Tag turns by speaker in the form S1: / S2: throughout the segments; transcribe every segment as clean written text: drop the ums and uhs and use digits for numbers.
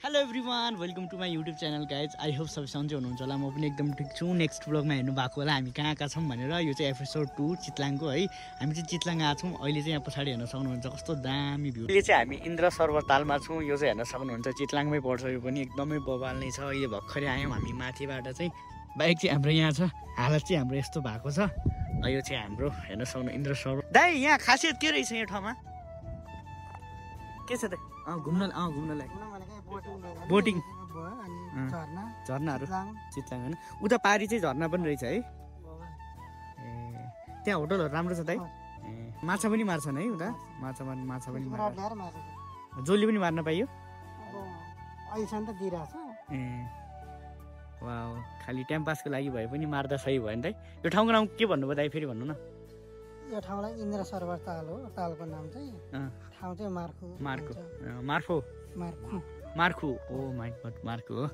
S1: Hello everyone welcome to my YouTube channel guys I hope सबै सन्चै हुनुहुन्छ होला। म पनि एकदम ठिक छु। नेक्स्ट ब्लगमा हेर्नु भएको होला हामी कहाँ कहाँ छौँ भनेर। यो चाहिँ एपिसोड 2 चितलाङको है। हामी चाहिँ चितलाङ आएको छौँ। अहिले चाहिँ यहाँ पछाडि हेर्न सक्नुहुन्छ कस्तो दामी भ्यू। अहिले चाहिँ हामी इन्द्र सरोवर तालमा छौँ। यो चाहिँ हेर्न सक्नुहुन्छ चितलाङमै पर्छ। यो पनि एकदमै बवाल नै छ। अहिले भर्खरै आयौँ हामी माथिबाट चाहिँ। बाइक चाहिँ हाम्रो यहाँ छ। हालत चाहिँ हाम्रो यस्तो भएको छ। यो चाहिँ हाम्रो हेर्न सक्नु इन्द्र सरोवर। दाइ यहाँ खासियत के रहेछ यो ठाउँमा के छ त? घुम्नलाई बोटिङ झर्नाहरू चितलाङ होइन। उता पारी चाहिँ झर्ना पनि रहेछ है। ए त्यहाँ होटलहरू राम्रो छ त है। माछा पनि मार्छन् है उता। माछा पनि मार्छ। जसले पनि मार्न पाइयो ए वाउ। खालि टाइम पासको लागि भए पनि मार्दा सही भयो नि त। यो ठाउँको नाम के भन्नुभयो दाइ फेरि भन्नु न।
S2: यो ठाउँलाई इन्द्र सरोवर ताल हो। तालको नाम चाहिँ ठाउँ चाहिँ
S1: मार्खु ओ माई गड मार्खु हो।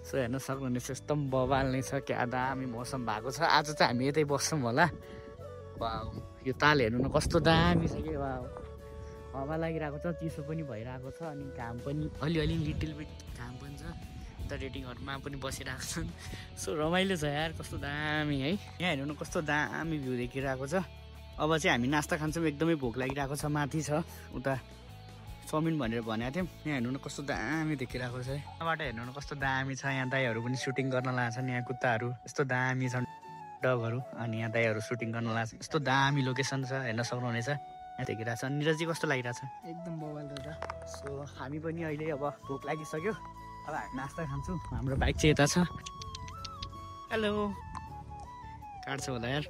S1: सो हेर्न सक्नुहुनेछ यस्तो बवाल नै छ। क्या दामी मौसम भएको छ। आज चाहिँ हामी यतै बस्छौँ होला। वाउ यो ताल हेर्नु न कस्तो दामी छ कि। वाउ हावा लागिरहेको छ। चिसो पनि भइरहेको छ। अनि घाम पनि अलिअलि लिटिल बिट घाम पनि छ। यता रेटिङहरूमा पनि बसिरहेको छन्। सो रमाइलो छ यार कस्तो दामी है। यहाँ हेर्नु न कस्तो दामी भ्यू देखिरहेको छ। अब चाहिँ हामी नास्ता खान्छौँ। एकदमै भोक लागिरहेको छ। माथि छ उता चाउमिन भनेर भनेको थियौँ। यहाँ हेर्नु न कस्तो दामी देखिरहेको छ। यहाँबाट हेर्नु न कस्तो दामी छ। यहाँ दाइहरू पनि सुटिङ गर्न लाग्छन्। यहाँ कुत्ताहरू यस्तो दामी छन् डगहरू। अनि यहाँ दाइहरू सुटिङ गर्न लाग्छ। यस्तो दामी लोकेसन छ हेर्न सक्नुहुनेछ। यहाँ देखिरहेको छ। निरजी कस्तो लागिरहेछ?
S2: एकदम बवाल छ।
S1: सो हामी पनि अहिले अब भोक लागिसक्यो। अब हामी नास्ता खान्छौँ। हाम्रो बाइक चाहिँ यता छ। हेलो काट्छ होला यार।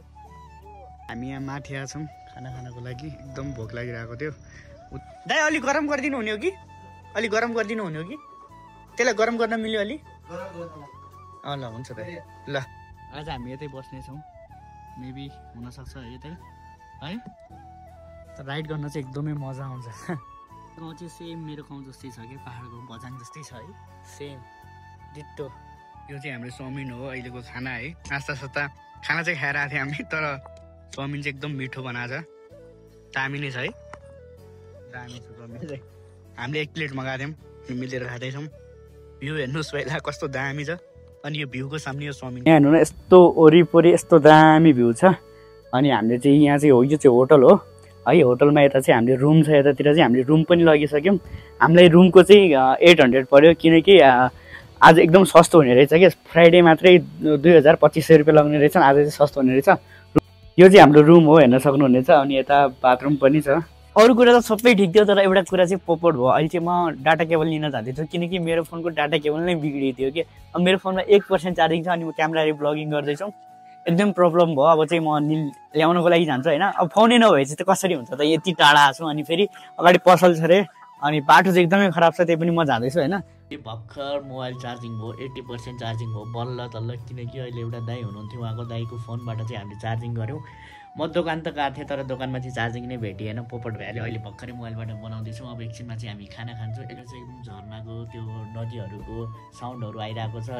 S1: हामी यहाँ माथि आएको छौँ खाना खानको लागि। एकदम भोक लागिरहेको थियो। दाइ अलिक गरम गरिदिनु हुने हो कि? अलिक गरम गरिदिनु हुने हो कि? त्यसलाई गरम गर्न मिल्यो अलि? ल हुन्छ दाइ ल। आज हामी यतै बस्नेछौँ। मेबी हुनसक्छ यतै है। तर राइड गर्न चाहिँ एकदमै मजा आउँछ। गाउँ चाहिँ सेम मेरो गाउँ जस्तै छ कि पाहाडको बजाङ जस्तै छ है। Same ditto. यो चाहिँ हाम्रो चाउमिन हो अहिलेको खाना है। नास्ता खाना चाहिँ खाएर आएको थियौँ हामी। तर चाउमिन चाहिँ एकदम मिठो बनाएको छ। दामी नै छ है। दामी छ चाउमिन चाहिँ। हामीले 1 प्लेट मगाएको थियौँ। मिलेर खाँदैछौँ। भ्यू हेर्नुहोस् पहिला कस्तो दामी छ। अनि यो भ्यूको सामने यो चाउमिन यहाँ हेर्नु न यस्तो वरिपरि यस्तो दामी भ्यू छ। अनि हामीले चाहिँ यहाँ चाहिँ हो यो चाहिँ होटल हो है। होटलमा यता चाहिँ हामीले रुम छ। यतातिर चाहिँ हामीले रुम पनि लगिसक्यौँ। हामीलाई रुमको चाहिँ 800 पर्यो। किनकि आज एकदम सस्तो हुने रहेछ कि। फ्राइडे मात्रै 2500 रुपियाँ लाग्ने रहेछ। आज चाहिँ सस्तो हुने रहेछ। यो चाहिँ हाम्रो रुम हो हेर्न सक्नुहुनेछ। अनि यता बाथरुम पनि छ। अरू कुरा त सबै ठिक थियो। तर एउटा कुरा चाहिँ पोपट भयो। अहिले चाहिँ म डाटा केबल लिन जाँदैछु। किनकि मेरो फोनको डाटा केबल नै बिग्रिएको थियो कि। अब मेरो फोनमा 1% चार्जिङ छ। अनि म क्यामेराले ब्लगिङ गर्दैछु। एकदम प्रब्लम भयो। अब चाहिँ म ल्याउनको लागि जान्छु होइन। अब फोनै नभए चाहिँ त कसरी हुन्छ त। यति टाढा छु। अनि फेरि अगाडि पसल छ अरे। अनि बाटो चाहिँ एकदमै खराब छ। त्यही पनि म जाँदैछु होइन। भर्खर मोबाइल चार्जिङ भयो 80% चार्जिङ भयो बल्ल तल्ल। किनकि अहिले एउटा दाइ हुनुहुन्थ्यो। उहाँको दाइको फोनबाट चाहिँ हामीले चार्जिङ गऱ्यौँ। म दोकान त गएको थिएँ तर दोकानमा चाहिँ चार्जिङ नै भेटिएन। पोपट भ्याले अहिले भर्खरै मोबाइलबाट बनाउँदैछौँ। अब एकछिनमा चाहिँ हामी खाना खान्छौँ। यसले चाहिँ एकदम झर्नाको त्यो नदीहरूको साउन्डहरू आइरहेको छ।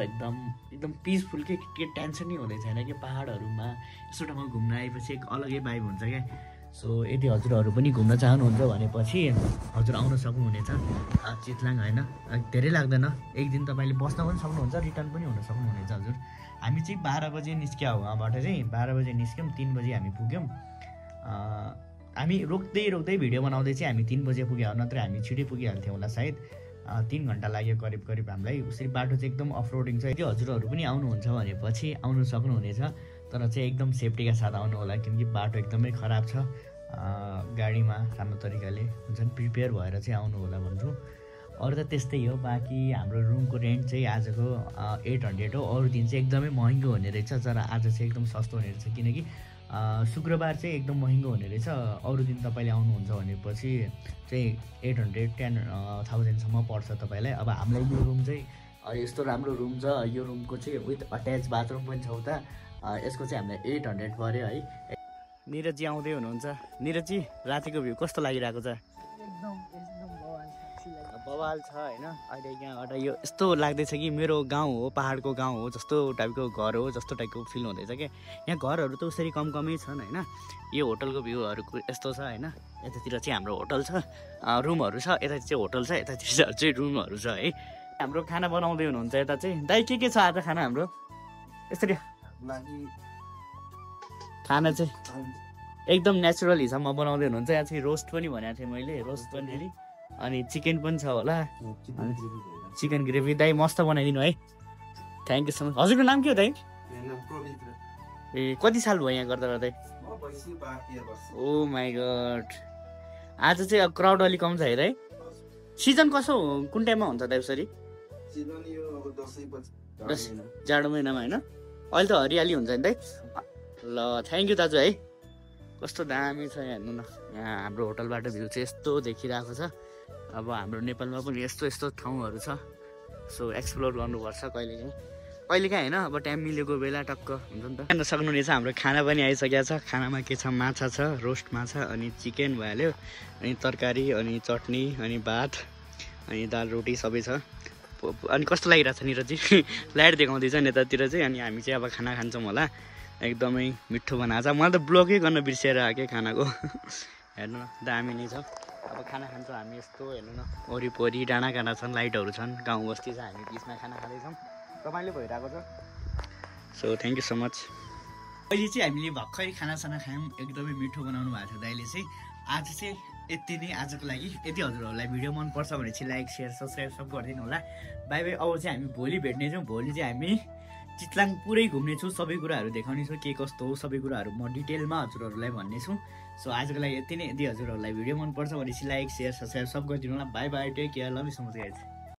S1: एकदम पिसफुल के टेन्सनै हुँदै छैन कि। पाहाडहरूमा यस्तो ठाउँमा घुम्न आएपछि एक अलगै भाइब हुन्छ क्या। सो यदि हजुरहरू पनि घुम्न चाहनुहुन्छ भनेपछि हजुर आउन सक्नुहुनेछ चितलाङ होइन। धेरै लाग्दैन। एक दिन तपाईँले बस्न पनि सक्नुहुन्छ। रिटर्न पनि हुन सक्नुहुनेछ हजुर। हामी चाहिँ 12 बजे निस्क्यौँ वहाँबाट चाहिँ। 12 बजे निस्क्यौँ 3 बजे हामी पुग्यौँ। हामी रोक्दै भिडियो बनाउँदै चाहिँ हामी 3 बजे पुग्यौँ। नत्र हामी छिटै पुगिहाल्थ्यौँ होला सायद। 3 घन्टा लाग्यो करिब हामीलाई। उसरी बाटो चाहिँ एकदम अफरोडिङ छ। यदि हजुरहरू पनि आउनुहुन्छ भनेपछि आउनु सक्नुहुनेछ। तर चाहिँ एकदम सेफ्टीका साथ आउनु होला। किनकि बाटो एकदमै खराब छ। गाडीमा राम्रो तरिकाले हुन्छ नि प्रिपेयर भएर चाहिँ आउनु होला भन्छु। अरू त त्यस्तै हो। बाँकी हाम्रो रुमको रेन्ट चाहिँ आजको 800 हो। अरू दिन चाहिँ एकदमै महँगो हुने रहेछ। तर आज चाहिँ एकदम सस्तो हुने रहेछ। किनकि शुक्रबार चाहिँ एकदम महँगो हुने रहेछ। अरू दिन तपाईँले आउनुहुन्छ भनेपछि चाहिँ 810,000सम्म पर्छ तपाईँलाई। अब हामीलाई यो रुम चाहिँ यस्तो राम्रो रुम छ। यो रुमको चाहिँ विथ अट्याच बाथरुम पनि छ उता। यसको चाहिँ हामीलाई 800 पर्यो है। निरजी आउँदै हुनुहुन्छ। निरजी रातिको भ्यू कस्तो लागिरहेको छ? बवाल छ होइन। अहिले यहाँबाट यो यस्तो लाग्दैछ कि मेरो गाउँ हो पाहाडको गाउँ हो जस्तो टाइपको घर हो जस्तो टाइपको फिल हुँदैछ कि। यहाँ घरहरू त उसरी कमै छन् होइन। यो होटलको भ्यूहरूको यस्तो छ होइन। यतातिर चाहिँ हाम्रो होटल छ रुमहरू छ। यतातिर चाहिँ होटल छ। यतातिर चाहिँ रुमहरू छ है। हाम्रो खाना बनाउँदै हुनुहुन्छ यता चाहिँ। दाइ के छ आज खाना हाम्रो? यसरी खाना चाहिँ एकदम नेचुरल हिसाबमा बनाउँदै हुनुहुन्छ। यहाँ चाहिँ रोस्ट पनि भनेको थिएँ मैले, रोस्ट पनि अनि चिकन पनि छ होला, चिकन ग्रेभी। दाइ मस्त बनाइदिनु है, थ्याङ्क यू सो मच। हजुरको नाम के हो दाइ? ए कति साल भयो यहाँ गर्दा गर्दै? ओ माई गड। आज चाहिँ अब क्राउड अलिक कम छ हेर है। सिजन कसो कुन टाइममा हुन्छ दाइ यसरी? जाडो महिनामा होइन? अहिले त हरियाली हुन्छ नि दाइ। ल थ्याङ्क यू दाजु है। कस्तो दामी छ यहाँ हेर्नु न। यहाँ हाम्रो होटलबाट भ्यू चाहिँ यस्तो देखिरहेको छ। अब हाम्रो नेपालमा पनि यस्तो यस्तो ठाउँहरू छ, सो एक्सप्लोर गर्नुपर्छ कहिलेकाहीँ होइन। अब टाइम मिलेको बेला टक्क हुन्छ नि त। हेर्न सक्नुहुनेछ हाम्रो खाना पनि आइसकेको छ। खानामा के छ? माछा छ, रोस्ट माछा, अनि चिकन भइहाल्यो, अनि तरकारी, अनि चटनी, अनि भात, अनि दाल रोटी सबै छ। अनि कस्तो लागिरहेको छ निरजी? लाइट देखाउँदैछ यतातिर चाहिँ। अनि हामी चाहिँ अब खाना खान्छौँ होला। एकदमै मिठो बनाएको छ। मलाई त ब्लगै गर्न बिर्सिएर आएको खानाको। हेर्नु न दामी नै छ। अब खाना खान्छौँ हामी। यस्तो हेर्नु न वरिपरि डाँडा काँडा छन्, लाइटहरू छन्, गाउँ बस्ती छ, हामी बिचमा खाना खाँदैछौँ। रमाइलो भइरहेको छ। So thank you so much. अहिले चाहिँ हामीले भर्खरै खानासाना खायौँ, एकदमै मिठो बनाउनु भएको थियो दाइले चाहिँ। आज चाहिँ यति नै आजको लागि। यदि हजुरहरूलाई भिडियो मनपर्छ भने चाहिँ लाइक सेयर सब्सक्राइब सब गरिदिनु होला। Bye by. अब चाहिँ हामी भोलि भेट्नेछौँ। भोलि चाहिँ हामी चितलाङ पुरै घुम्नेछु, सबै कुराहरू देखाउनेछु, के कस्तो हो सबै कुराहरू म डिटेलमा हजुरहरूलाई भन्नेछु। सो आजको लागि यति नै। यदि हजुरहरूलाई भिडियो मनपर्छ भने चाहिँ लाइक सेयर सब्सक्राइब सब गरिदिनु होला। Bye bye, take care, love you so much guys.